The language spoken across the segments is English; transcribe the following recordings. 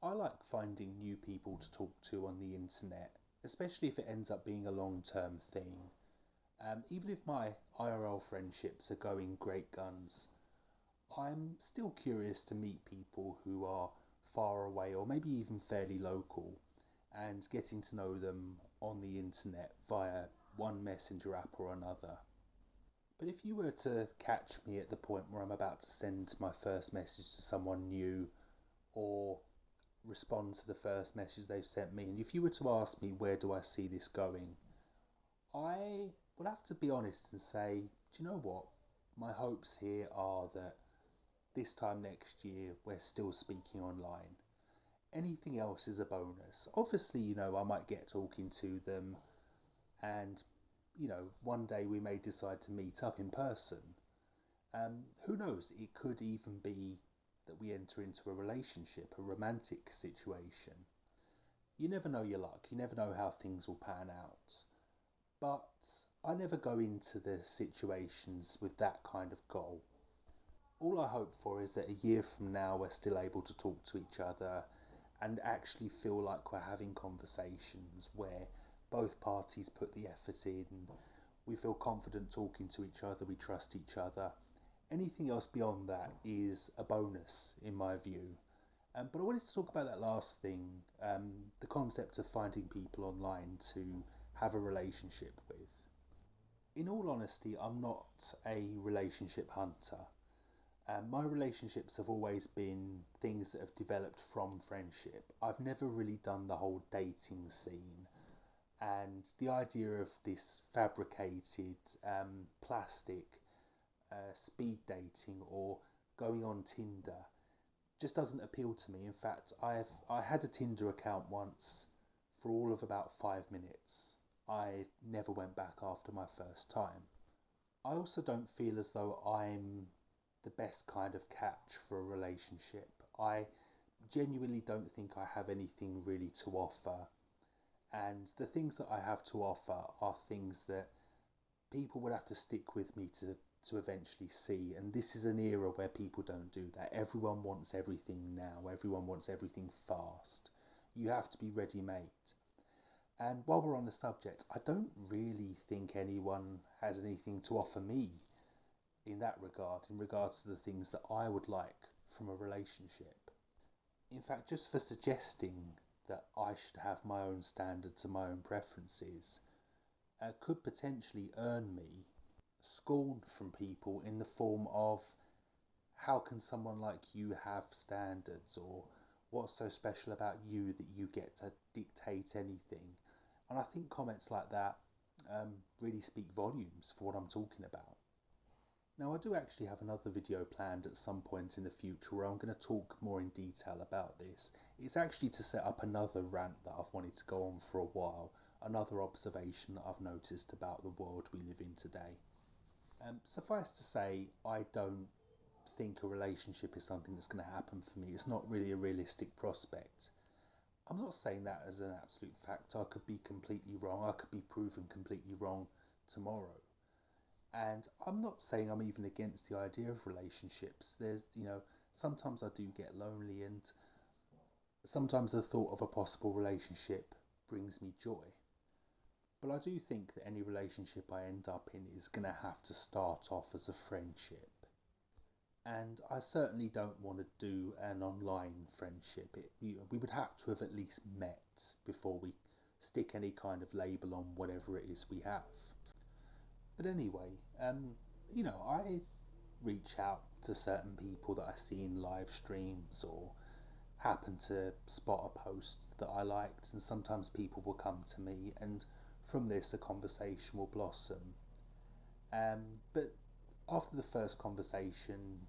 I like finding new people to talk to on the internet, especially if it ends up being a long-term thing. Even if my IRL friendships are going great guns, I'm still curious to meet people who are far away or maybe even fairly local and getting to know them on the internet via one messenger app or another. But if you were to catch me at the point where I'm about to send my first message to someone new or respond to the first message they've sent me, and if you were to ask me where do I see this going, I would have to be honest and say, do you know what? My hopes here are that this time next year we're still speaking online. Anything else is a bonus. Obviously, I might get talking to them and, one day we may decide to meet up in person. Who knows? It could even be that we enter into a relationship, a romantic situation. You never know your luck, you never know how things will pan out. But I never go into the situations with that kind of goal. All I hope for is that a year from now we're still able to talk to each other and actually feel like we're having conversations where both parties put the effort in, we feel confident talking to each other, we trust each other. Anything else beyond that is a bonus in my view. But I wanted to talk about that last thing, the concept of finding people online to have a relationship with. In all honesty, I'm not a relationship hunter. My relationships have always been things that have developed from friendship. I've never really done the whole dating scene, and the idea of this fabricated plastic speed dating or going on Tinder just doesn't appeal to me. In fact, I had a Tinder account once for all of about 5 minutes. I never went back after my first time. I also don't feel as though I'm the best kind of catch for a relationship. I genuinely don't think I have anything really to offer, and the things that I have to offer are things that people would have to stick with me to eventually see. And this is an era where people don't do that. Everyone wants everything now, everyone wants everything fast. You have to be ready made. And while we're on the subject, I don't really think anyone has anything to offer me in that regard, in regards to the things that I would like from a relationship. In fact, just for suggesting that I should have my own standards and my own preferences could potentially earn me scorn from people in the form of, how can someone like you have standards, or what's so special about you that you get to dictate anything? And I think comments like that really speak volumes for what I'm talking about. Now, I do actually have another video planned at some point in the future where I'm going to talk more in detail about this. It's actually to set up another rant that I've wanted to go on for a while, another observation that I've noticed about the world we live in today. Suffice to say, I don't think a relationship is something that's going to happen for me. It's not really a realistic prospect. I'm not saying that as an absolute fact. I could be completely wrong. I could be proven completely wrong tomorrow. And I'm not saying I'm even against the idea of relationships. Sometimes I do get lonely, and sometimes the thought of a possible relationship brings me joy. But I do think that any relationship I end up in is going to have to start off as a friendship. And I certainly don't want to do an online friendship. We would have to have at least met before we stick any kind of label on whatever it is we have. But anyway, I reach out to certain people that I see in live streams or happen to spot a post that I liked, and sometimes people will come to me, and from this a conversation will blossom. But after the first conversation,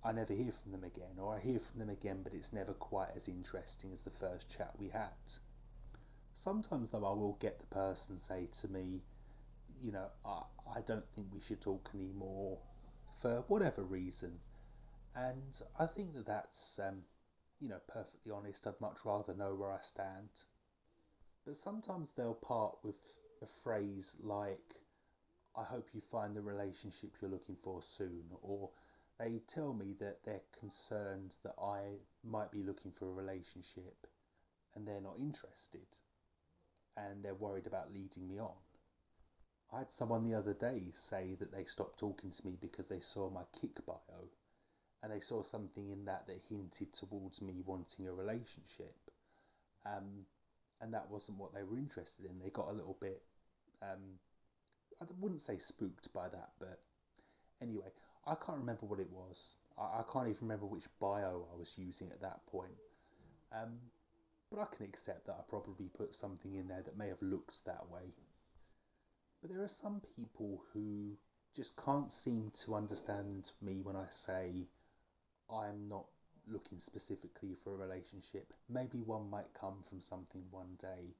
I never hear from them again, or I hear from them again, but it's never quite as interesting as the first chat we had. Sometimes, though, I will get the person say to me, I don't think we should talk anymore for whatever reason. And I think that that's, perfectly honest. I'd much rather know where I stand. But sometimes they'll part with a phrase like, I hope you find the relationship you're looking for soon, or They tell me that they're concerned that I might be looking for a relationship and they're not interested and they're worried about leading me on. I had someone the other day say that they stopped talking to me because they saw my Kick bio and they saw something in that that hinted towards me wanting a relationship. And that wasn't what they were interested in. They got a little bit, I wouldn't say spooked by that, but anyway, I can't remember what it was. I can't even remember which bio I was using at that point. But I can accept that I probably put something in there that may have looked that way. But there are some people who just can't seem to understand me when I say I'm not looking specifically for a relationship. Maybe one might come from something one day.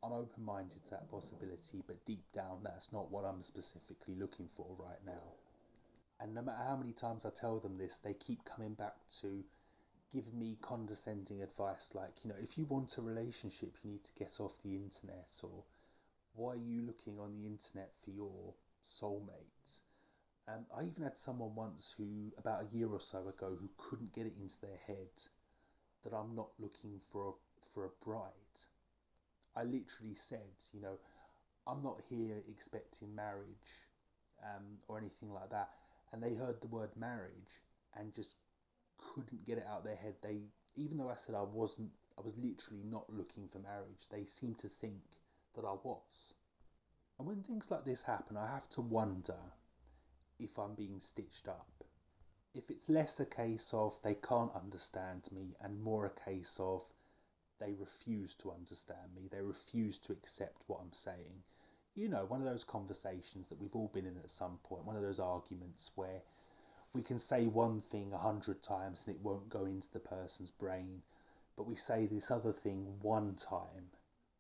I'm open-minded to that possibility, but deep down that's not what I'm specifically looking for right now. And no matter how many times I tell them this, they keep coming back to give me condescending advice like, if you want a relationship, you need to get off the internet, or why are you looking on the internet for your soulmate? I even had someone once who, about a year or so ago, who couldn't get it into their head that I'm not looking for a bride. I literally said, I'm not here expecting marriage, or anything like that. And they heard the word marriage and just couldn't get it out of their head. Even though I said I was literally not looking for marriage, they seemed to think that I was. And when things like this happen, I have to wonder if I'm being stitched up. If it's less a case of they can't understand me and more a case of they refuse to understand me, they refuse to accept what I'm saying. One of those conversations that we've all been in at some point, one of those arguments where we can say one thing 100 times and it won't go into the person's brain, but we say this other thing one time,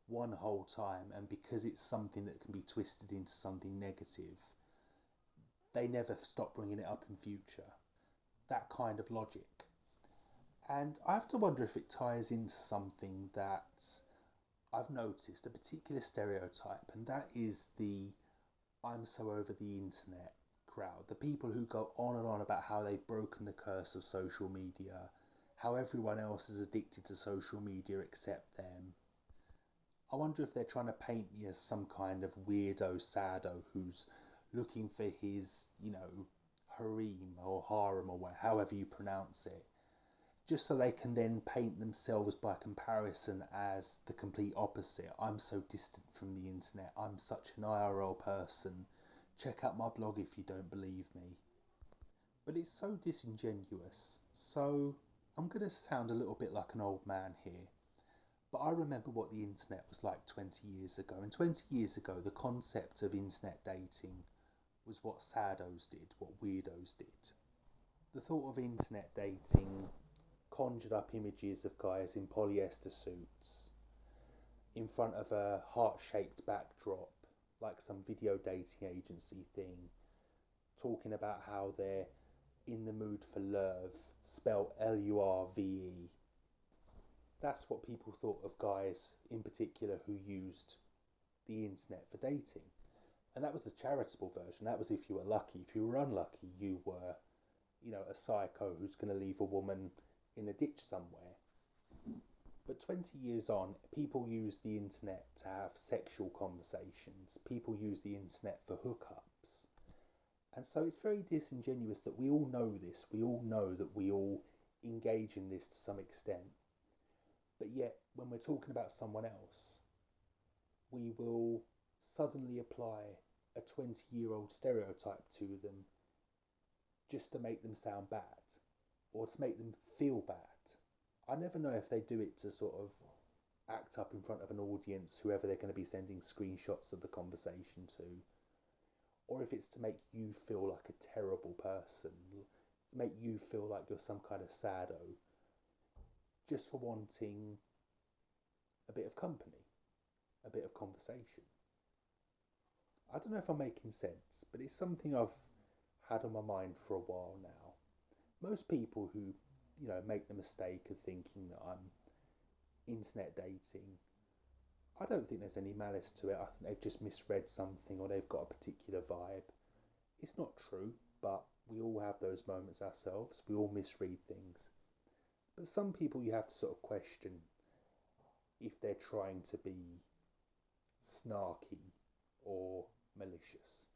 one whole time, and because it's something that can be twisted into something negative, they never stop bringing it up in future. That kind of logic. And I have to wonder if it ties into something that I've noticed, a particular stereotype, and that is the I'm so over the internet crowd. The people who go on and on about how they've broken the curse of social media, how everyone else is addicted to social media except them. I wonder if they're trying to paint me as some kind of weirdo sado who's looking for his, harem or harem or however you pronounce it, just so they can then paint themselves by comparison as the complete opposite. I'm so distant from the internet. I'm such an IRL person. Check out my blog if you don't believe me. But it's so disingenuous. So I'm going to sound a little bit like an old man here. But I remember what the internet was like 20 years ago. And 20 years ago, the concept of internet dating was what sados did, what weirdos did. The thought of internet dating conjured up images of guys in polyester suits in front of a heart-shaped backdrop, like some video dating agency thing, talking about how they're in the mood for love, spelled Lurve. That's what people thought of guys in particular who used the internet for dating. And that was the charitable version. That was if you were lucky. If you were unlucky, you were, a psycho who's going to leave a woman in a ditch somewhere. But 20 years on, people use the internet to have sexual conversations. People use the internet for hookups. And so it's very disingenuous that we all know this. We all know that we all engage in this to some extent. But yet, when we're talking about someone else, we will suddenly apply a 20-year-old stereotype to them just to make them sound bad or to make them feel bad. I never know if they do it to sort of act up in front of an audience, whoever they're going to be sending screenshots of the conversation to, or if it's to make you feel like a terrible person, to make you feel like you're some kind of sado, just for wanting a bit of company, a bit of conversation. I don't know if I'm making sense, but it's something I've had on my mind for a while now. Most people who, make the mistake of thinking that I'm internet dating, I don't think there's any malice to it. I think they've just misread something or they've got a particular vibe. It's not true, but We all have those moments ourselves. We all misread things. But some people you have to sort of question if they're trying to be snarky or malicious.